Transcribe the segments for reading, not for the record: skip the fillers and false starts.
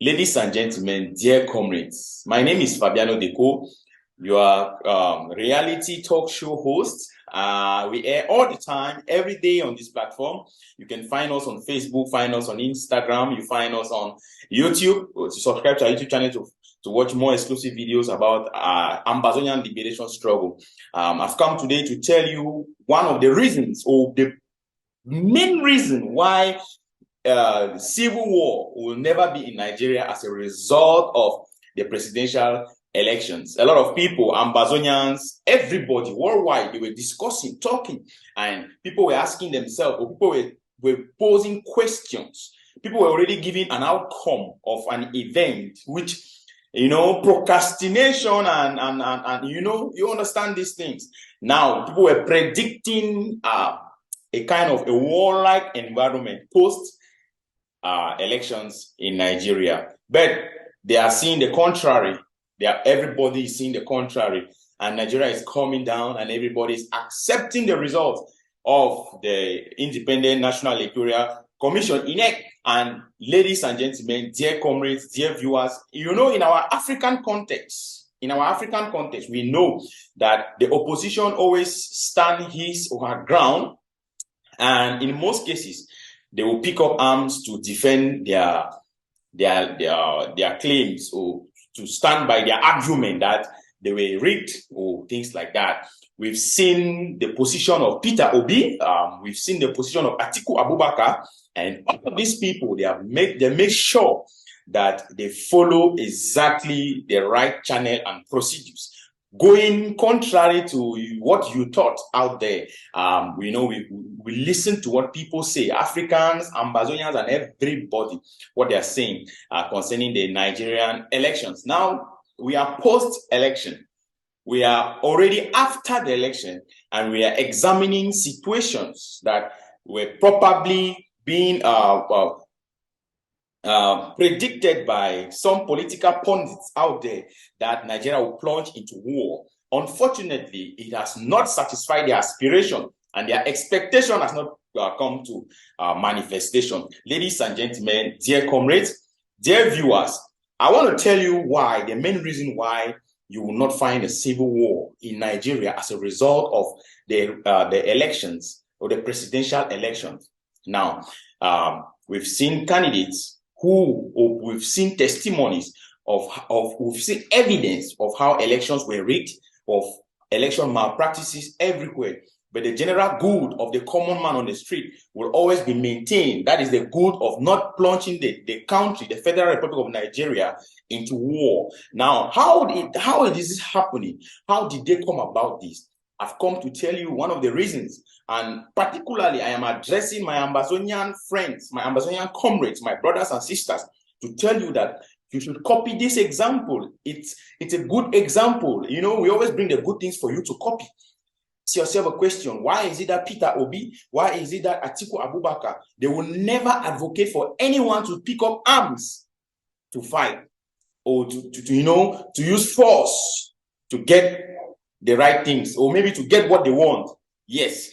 Ladies and gentlemen, dear comrades, my name is Fabiano Deco, your reality talk show host. We air all the time, every day on this platform. You can find us on Facebook, find us on Instagram, you find us on YouTube. To subscribe to our YouTube channel to watch more exclusive videos about Ambazonian liberation struggle. I've come today to tell you one of the reasons, or the main reason why civil war will never be in Nigeria as a result of the presidential elections. A lot of people, Ambazonians, everybody worldwide, they were discussing, talking, and people were asking themselves, or people were posing questions. People were already giving an outcome of an event, which, procrastination and you understand these things. Now, people were predicting a kind of a warlike environment post elections in Nigeria, but they are seeing the contrary. Everybody is seeing the contrary, and Nigeria is coming down, and everybody is accepting the results of the Independent National Electoral Commission, INEC. And ladies and gentlemen, dear comrades, dear viewers, in our African context, we know that the opposition always stand his or her ground, and in most cases, they will pick up arms to defend their claims, or to stand by their argument that they were rigged or things like that. We've seen the position of Peter Obi. We've seen the position of Atiku Abubakar, and all of these people, they make sure that they follow exactly the right channel and procedures, going contrary to what you thought out there. We listen to what people say, Africans, Ambazonians, and everybody, what they are saying concerning the Nigerian elections. Now, we are post-election. We are already after the election, and we are examining situations that were probably being predicted by some political pundits out there, that Nigeria will plunge into war. Unfortunately, it has not satisfied their aspiration, and their expectation has not come to manifestation. Ladies and gentlemen, dear comrades, dear viewers, I want to tell you why, the main reason why you will not find a civil war in Nigeria as a result of the elections, or the presidential elections. Now, we've seen candidates we've seen testimonies we've seen evidence of how elections were rigged, of election malpractices everywhere. But the general good of the common man on the street will always be maintained. That is the good of not plunging the country, the Federal Republic of Nigeria, into war. Now, how is this happening? How did they come about this? I've come to tell you one of the reasons, and particularly I am addressing my Ambazonian friends, my Ambazonian comrades, my brothers and sisters, to tell you that you should copy this example. It's a good example. We always bring the good things for you to copy. Ask yourself a question: why is it that Peter Obi, why is it that Atiku Abubakar, they will never advocate for anyone to pick up arms to fight, or to use force to get the right things, or maybe to get what they want? Yes.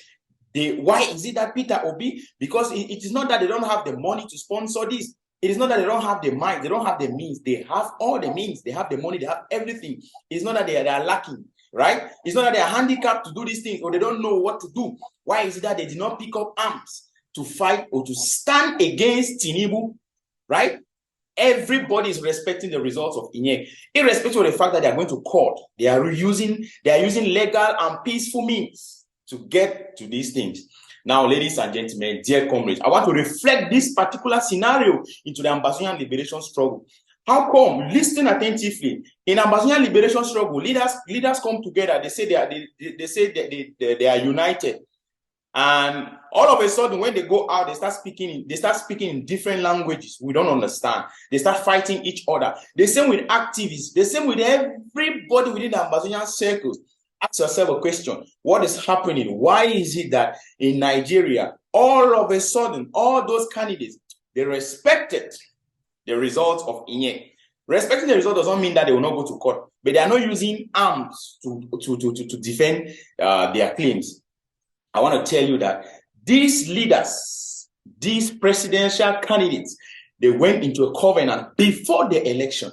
Why is it that Peter Obi? Because it is not that they don't have the money to sponsor this. It is not that they don't have the mind, they don't have the means. They have all the means, they have the money, they have everything. It's not that they are lacking, right? It's not that they are handicapped to do these things, or they don't know what to do. Why is it that they did not pick up arms to fight or to stand against Tinubu, right? Everybody is respecting the results of INEC, irrespective of the fact that they are going to court. They are using legal and peaceful means to get to these things. Now, ladies and gentlemen, dear comrades, I want to reflect this particular scenario into the Ambazonian liberation struggle. How come? Listen attentively. In Ambazonian liberation struggle, leaders come together. They say they are united. And all of a sudden, when they go out, they start speaking in different languages we don't understand. They start fighting each other. The same with activists. The same with everybody within the Ambazonian circles. Ask yourself a question: what is happening? Why is it that in Nigeria, all of a sudden, all those candidates, they respected the results of INEC? Respecting the result does not mean that they will not go to court, but they are not using arms to defend their claims. I want to tell you that these leaders, these presidential candidates, they went into a covenant before the election.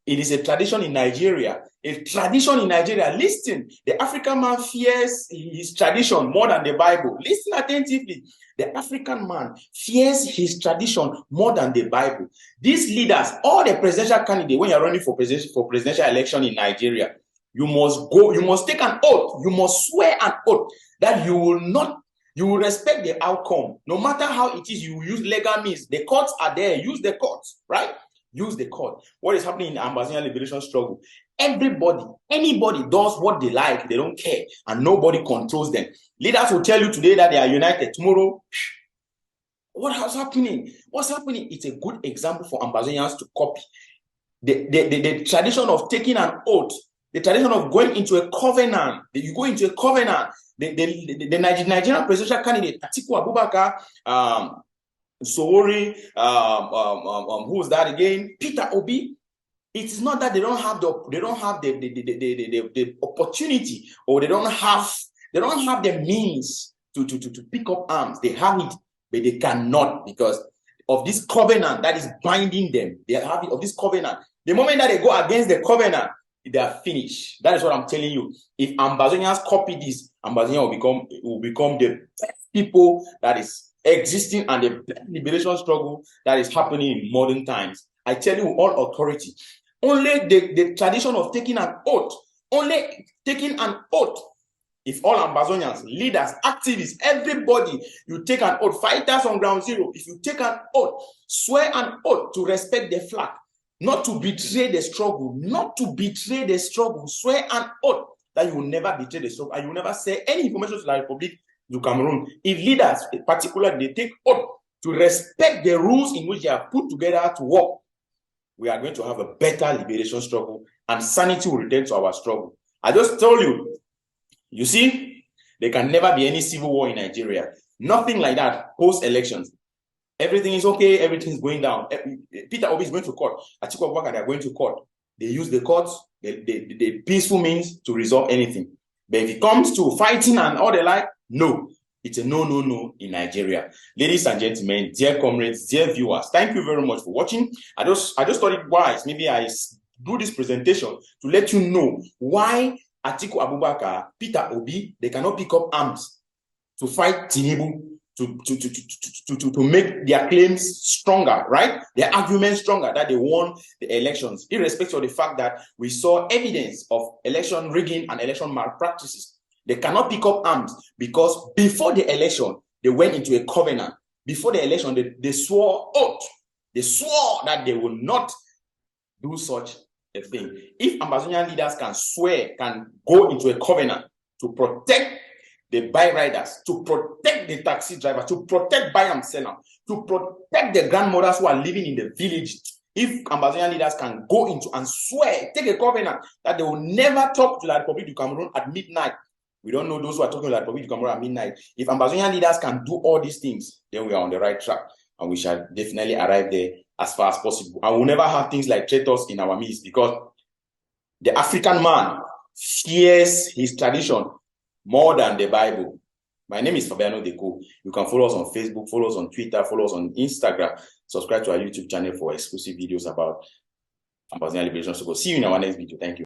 It is a tradition in Nigeria. A tradition in Nigeria. Listen, the African man fears his tradition more than the Bible. Listen attentively. The African man fears his tradition more than the Bible. These leaders, all the presidential candidates, when you're running for presidential election in Nigeria, you must take an oath, you must swear an oath that you will respect the outcome. No matter how it is, you will use legal means. The courts are there. Use the courts, right? Use the court. What is happening in the Ambazonian liberation struggle? Anybody does what they like. They don't care, and nobody controls them. Leaders will tell you today that they are united. Tomorrow, what is happening? What's happening? It's a good example for Ambazonians to copy. The tradition of taking an oath, the tradition of going into a covenant. You go into a covenant. The Nigerian presidential candidate Atiku Abubakar, Sowore, who's that again? Peter Obi. It is not that they don't have the opportunity, or they don't have the means to pick up arms. They have it, but they cannot, because of this covenant that is binding them. They have it of this covenant. The moment that they go against the covenant, they are finished. That is what I'm telling you. If Ambazonians copy this, Ambazonia will become the best people that is existing, and the liberation struggle that is happening in modern times. I tell you with all authority, only the tradition of taking an oath, if all Ambazonians, leaders, activists, everybody, you take an oath, fighters on ground zero, if you take an oath, swear an oath to respect the flag, not to betray the struggle, swear an oath that you will never betray the struggle, and you will never say any information to the Republic to Cameroon. If leaders, particularly, they take oath to respect the rules in which they are put together to work, we are going to have a better liberation struggle, and sanity will return to our struggle. I just told you, you see, there can never be any civil war in Nigeria. Nothing like that post-elections. Everything is okay, everything is going down. Peter Obi is going to court. Atiku Abubakar, they are going to court. They use the courts, the peaceful means to resolve anything. But if it comes to fighting and all the like, no. It's a no in Nigeria. Ladies and gentlemen, dear comrades, dear viewers, thank you very much for watching. I just thought it wise. Maybe I do this presentation to let you know why Atiku Abubakar, Peter Obi, they cannot pick up arms to fight Tinubu, to make their claims stronger, right? Their arguments stronger, that they won the elections, irrespective of the fact that we saw evidence of election rigging and election malpractices. They cannot pick up arms because before the election, they went into a covenant. Before the election, they swore oath. They swore that they will not do such a thing. If Ambazonian leaders can go into a covenant to protect the bike riders, to protect the taxi drivers, to protect buy and seller, to protect the grandmothers who are living in the village, if Ambazonian leaders can go into and swear, take a covenant that they will never talk to the Republic of Cameroon at midnight. We don't know those who are talking to the Republic of Cameroon at midnight. If Ambazonian leaders can do all these things, then we are on the right track, and we shall definitely arrive there as far as possible. And we'll never have things like traitors in our midst, because the African man fears his tradition more than the Bible. My name is Fabiano Deco. You can follow us on Facebook, follow us on Twitter, follow us on Instagram. Subscribe to our YouTube channel for exclusive videos about Ambazonian liberation. So see you in our next video. Thank you.